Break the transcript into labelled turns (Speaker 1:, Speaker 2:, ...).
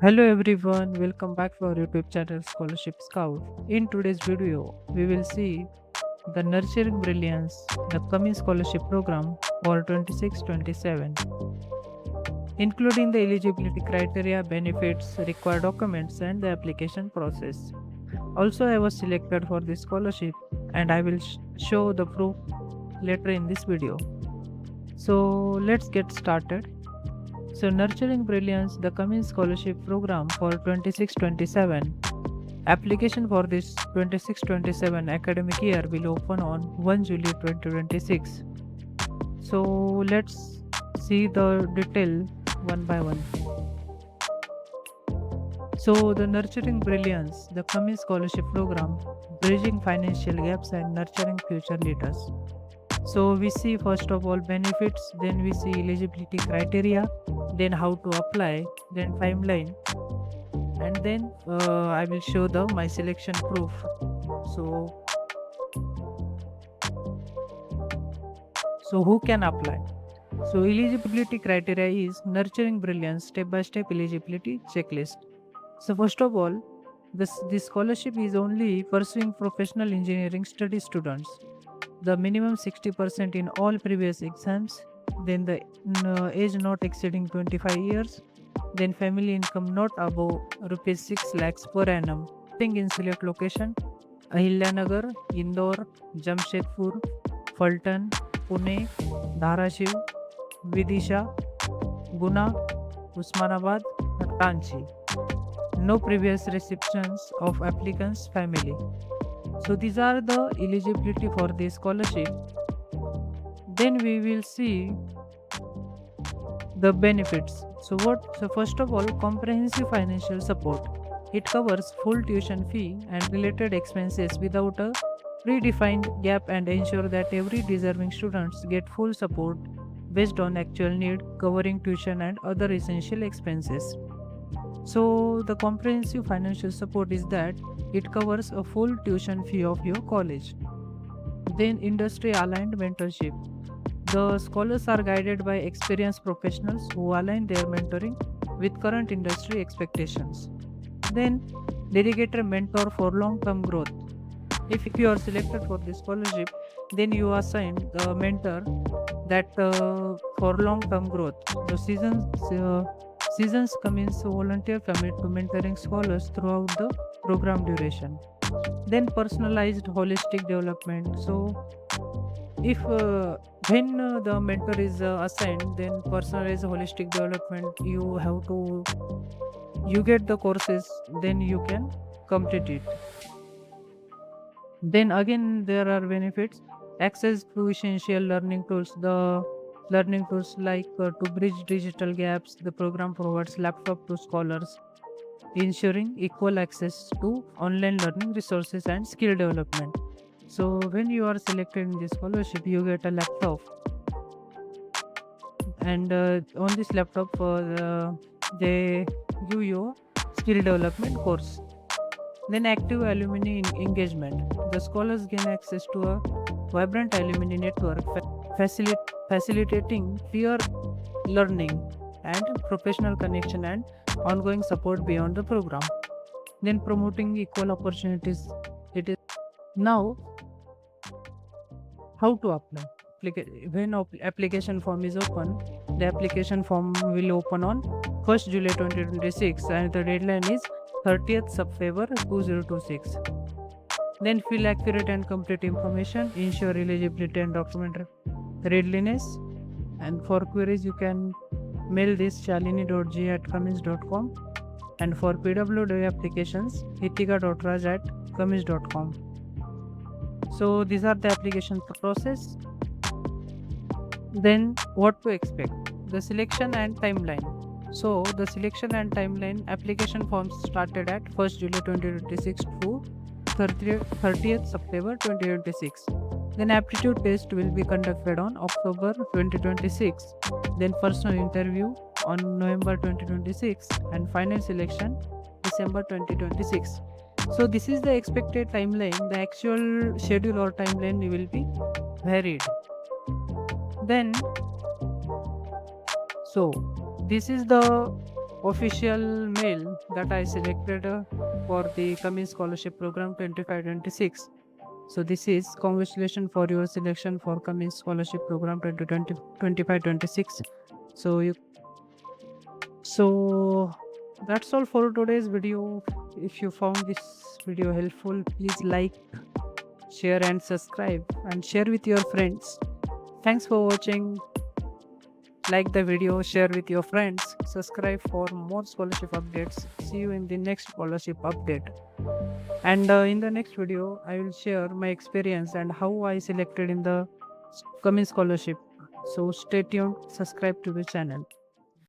Speaker 1: Hello everyone, welcome back to our YouTube channel Scholarship Scout. In today's video, we will see the Nurturing Brilliance, the coming scholarship program for 26-27, including the eligibility criteria, benefits, required documents, and the application process. Also, I was selected for this scholarship and I will show the proof later in this video. So, let's get started. So, Nurturing Brilliance, the coming scholarship program for 26-27. Application for this 26-27 academic year will open on 1 July 2026. So let's see the detail one by one. So the Nurturing Brilliance, the coming scholarship program, bridging financial gaps and nurturing future leaders. So we see first of all benefits, then we see eligibility criteria, then how to apply, then timeline, and then I will show the my selection proof. So who can apply? So eligibility criteria is Nurturing Brilliance step-by-step eligibility checklist. So first of all, this scholarship is only pursuing professional engineering study students. The minimum 60% in all previous exams, then the age not exceeding 25 years, then family income not above rupees 6 lakhs per annum. Thing in select location, Ahilyanagar, Indore, Jamshedpur, Fulton, Pune, Dharashiv, Vidisha, Guna, Usmanabad, Ranchi. No previous receptions of applicants' family. So these are the eligibility for the scholarship. Then we will see the benefits. So first of all, comprehensive financial support. It covers full tuition fee and related expenses without a predefined gap and ensure that every deserving students get full support based on actual need, covering tuition and other essential expenses. So the comprehensive financial support is that it covers a full tuition fee of your college. Then industry aligned mentorship. The scholars are guided by experienced professionals who align their mentoring with current industry expectations. Then dedicated mentor for long-term growth. If you are selected for this scholarship, then you are assigned a mentor that for long-term growth. The seasons commence volunteer commit to mentoring scholars throughout the program duration. Then personalized holistic development. So if when the mentor is assigned, then personalized holistic development you have to you get the courses, then you can complete it. Then again there are benefits, access to essential learning tools. The learning tools like to bridge digital gaps, the program provides laptop to scholars, ensuring equal access to online learning resources and skill development. So when you are selected in this scholarship, you get a laptop, and on this laptop, they give you skill development course. Then active alumni engagement. The scholars gain access to a vibrant alumni network, facilitating peer learning and professional connection and ongoing support beyond the program. Then promoting equal opportunities. It is now how to apply. When application form is open, the application form will open on 1st July 2026 and the deadline is 30th September 2026. Then fill accurate and complete information, ensure eligibility and document readiness. And for queries, you can mail this shalini.g@cummins.com, and for PWD applications, hitika.raj@cummins.com. So these are the application process. Then what to expect? The selection and timeline. So the selection and timeline, application forms started at 1st July 2026 to 30th September 2026. Then aptitude test will be conducted on October 2026. Then personal interview on November 2026 and final selection December 2026. So this is the expected timeline. The actual schedule or timeline will be varied. Then so this is the official mail that I selected for the Cummins Scholarship Program 25-26. So this is congratulations for your selection for Cummins Scholarship Program 2020 25-26. So you so that's all for today's video. If you found this video helpful, please like, share and subscribe and share with your friends. Thanks for watching. Like the video, share with your friends, subscribe for more scholarship updates. See you in the next scholarship update. And in the next video, I will share my experience and how I selected in the Cummins scholarship. So stay tuned, subscribe to the channel.